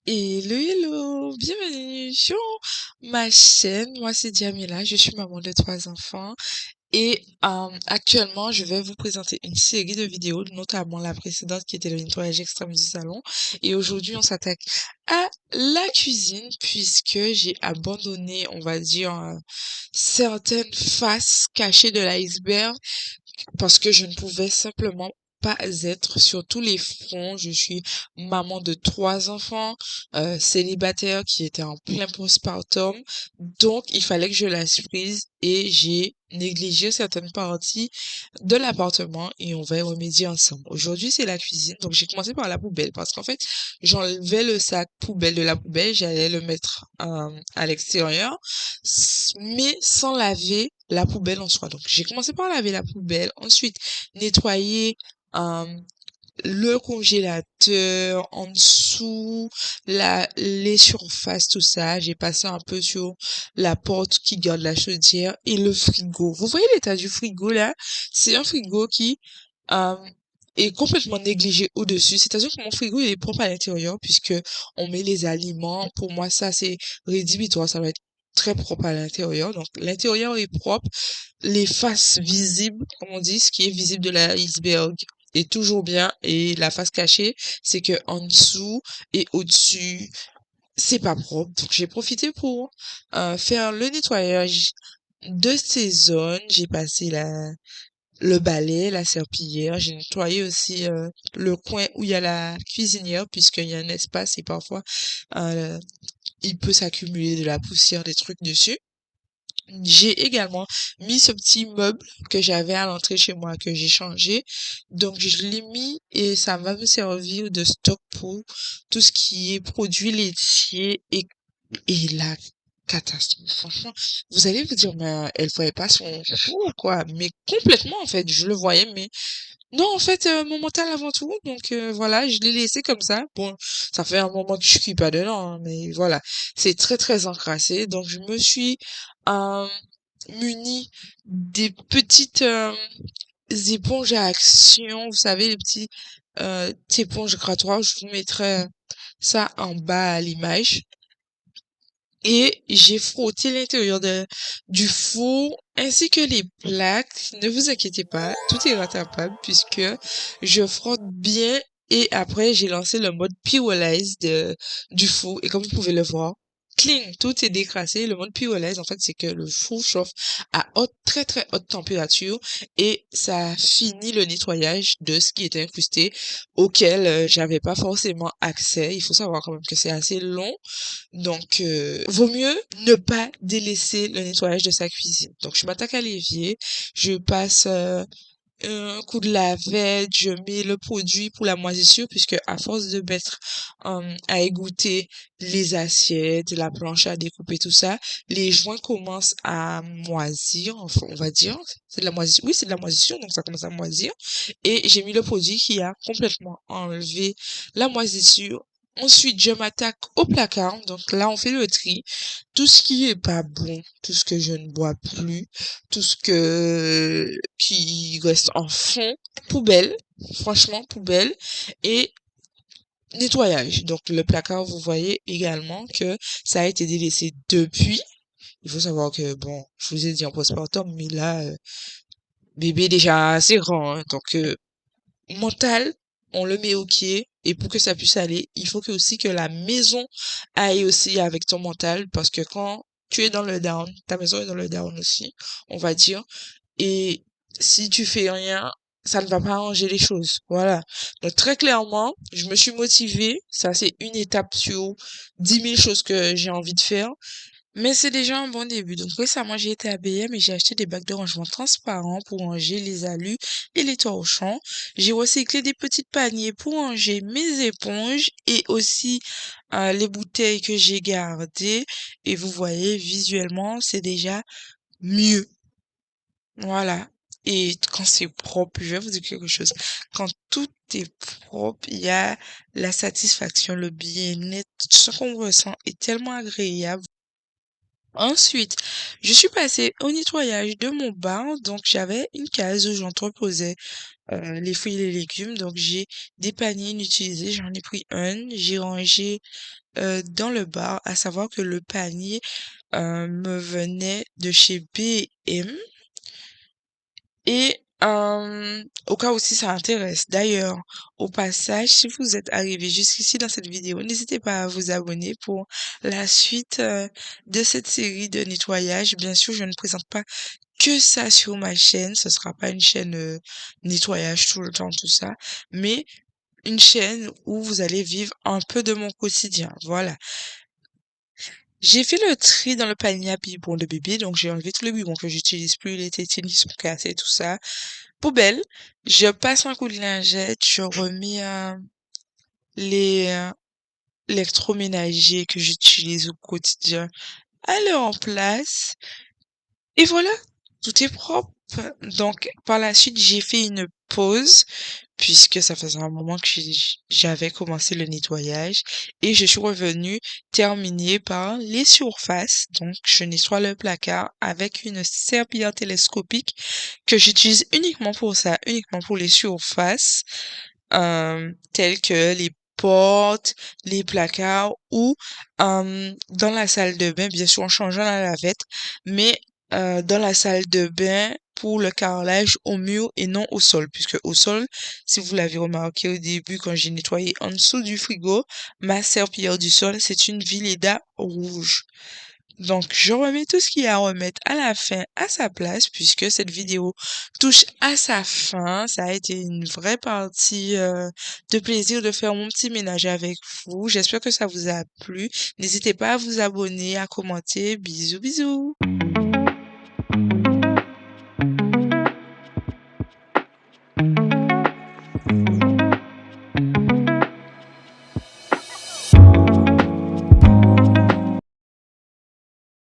Hello, hello, bienvenue sur ma chaîne. Moi, c'est Diamila, je suis maman de 3 enfants et actuellement, je vais vous présenter une série de vidéos, notamment la précédente qui était le nettoyage extrême du salon. Et aujourd'hui, on s'attaque à la cuisine puisque j'ai abandonné, on va dire, certaines faces cachées de l'iceberg parce que je ne pouvais simplement pas être sur tous les fronts. Je suis maman de 3 enfants, célibataire qui était en plein postpartum. Donc, il fallait que je lâche prise et j'ai négligé certaines parties de l'appartement et on va y remédier ensemble. Aujourd'hui, c'est la cuisine. Donc, j'ai commencé par la poubelle parce qu'en fait, j'enlevais le sac poubelle de la poubelle, j'allais le mettre à l'extérieur, mais sans laver la poubelle en soi. Donc, j'ai commencé par laver la poubelle, ensuite nettoyer euh, le congélateur en dessous, les surfaces, tout ça. J'ai passé un peu sur la porte qui garde la chaudière et le frigo. Vous voyez l'état du frigo là? C'est un frigo qui euh, est complètement négligé au-dessus. C'est-à-dire que mon frigo il est propre à l'intérieur puisque on met les aliments. Pour moi, ça c'est rédhibitoire. Ça va être très propre à l'intérieur. Donc l'intérieur est propre, les faces visibles, comme on dit, ce qui est visible de l'iceberg est toujours bien et la face cachée, c'est que en dessous et au-dessus, c'est pas propre. Donc j'ai profité pour faire le nettoyage de ces zones. J'ai passé le balai, la serpillière. J'ai nettoyé aussi le coin où il y a la cuisinière puisqu'il y a un espace et parfois euh, il peut s'accumuler de la poussière, des trucs dessus. J'ai également mis ce petit meuble que j'avais à l'entrée chez moi que j'ai changé. Donc je l'ai mis et ça va me servir de stock pour tout ce qui est produits laitiers et la catastrophe. Franchement, vous allez vous dire, mais elle voyait pas son four, quoi. Mais complètement, en fait, je le voyais, mais non, en fait, mon mental avant tout. Donc voilà, je l'ai laissé comme ça. Bon, ça fait un moment que je suis pas dedans, hein, mais voilà, c'est très très encrassé. Donc je me suis euh, munie des petites éponges à action. Vous savez, les petits éponges grattoirs. Je vous mettrai ça en bas à l'image. Et j'ai frotté l'intérieur du four ainsi que les plaques. Ne vous inquiétez pas, tout est rattrapable puisque je frotte bien et après j'ai lancé le mode Pyrolyze du four et comme vous pouvez le voir, cling, tout est décrassé. Le mode Pyrolyze en fait c'est que le four chauffe à très très haute température et ça finit le nettoyage de ce qui était incrusté auquel j'avais pas forcément accès. Il faut savoir quand même que c'est assez long donc, vaut mieux ne pas délaisser le nettoyage de sa cuisine. Donc, je m'attaque à l'évier, je passe un coup de lavette, je mets le produit pour la moisissure, puisque à force de mettre à égoutter les assiettes, la planche à découper, tout ça, les joints commencent à moisir, enfin, on va dire. C'est de la moisissure. Oui, c'est de la moisissure, donc ça commence à moisir. Et j'ai mis le produit qui a complètement enlevé la moisissure. Ensuite, je m'attaque au placard. Donc là, on fait le tri. Tout ce qui est pas bon, tout ce que je ne bois plus, tout ce qui reste en fond, poubelle, franchement, poubelle. Et nettoyage. Donc le placard, vous voyez également que ça a été délaissé depuis. Il faut savoir que, bon, je vous ai dit en postpartum, mais là, bébé est déjà assez grand, hein. Donc, mental, on le met au pied. Et pour que ça puisse aller, il faut que aussi que la maison aille aussi avec ton mental. Parce que quand tu es dans le down, ta maison est dans le down aussi, on va dire. Et si tu fais rien, ça ne va pas arranger les choses. Voilà. Donc très clairement, je me suis motivée. Ça, c'est une étape sur 10 000 choses que j'ai envie de faire. Mais c'est déjà un bon début. Donc récemment, j'ai été à BM et j'ai acheté des bacs de rangement transparents pour ranger les alus et les torchons. J'ai recyclé des petits paniers pour ranger mes éponges et aussi les bouteilles que j'ai gardées. Et vous voyez, visuellement, c'est déjà mieux. Voilà. Et quand c'est propre, je vais vous dire quelque chose. Quand tout est propre, il y a la satisfaction, le bien-être, ce qu'on ressent est tellement agréable. Ensuite, je suis passée au nettoyage de mon bar, donc j'avais une case où j'entreposais les fruits et les légumes. Donc j'ai des paniers inutilisés, j'en ai pris un, j'ai rangé, dans le bar, à savoir que le panier, me venait de chez B&M et au cas où si ça intéresse. D'ailleurs, au passage, si vous êtes arrivé jusqu'ici dans cette vidéo, n'hésitez pas à vous abonner pour la suite, de cette série de nettoyage. Bien sûr, je ne présente pas que ça sur ma chaîne, ce sera pas une chaîne, nettoyage tout le temps, tout ça, mais une chaîne où vous allez vivre un peu de mon quotidien, voilà. J'ai fait le tri dans le panier à biberons de bébé, donc j'ai enlevé tous les biberons que j'utilise plus, les tétines qui sont cassés, tout ça. Poubelle, je passe un coup de lingette, je remets, les, électroménagers que j'utilise au quotidien à leur place et voilà, tout est propre. Donc par la suite, j'ai fait une pause puisque ça faisait un moment que j'avais commencé le nettoyage et je suis revenue terminer par les surfaces. Donc je nettoie le placard avec une serpillière télescopique que j'utilise uniquement pour ça, uniquement pour les surfaces, telles que les portes, les placards ou dans la salle de bain, bien sûr en changeant la lavette, mais dans la salle de bain pour le carrelage au mur et non au sol, puisque au sol, si vous l'avez remarqué au début quand j'ai nettoyé en dessous du frigo, ma serpillière du sol, c'est une Vileda rouge. Donc, je remets tout ce qu'il y a à remettre à la fin à sa place puisque cette vidéo touche à sa fin. Ça a été une vraie partie de plaisir de faire mon petit ménage avec vous. J'espère que ça vous a plu. N'hésitez pas à vous abonner, à commenter. Bisous, bisous.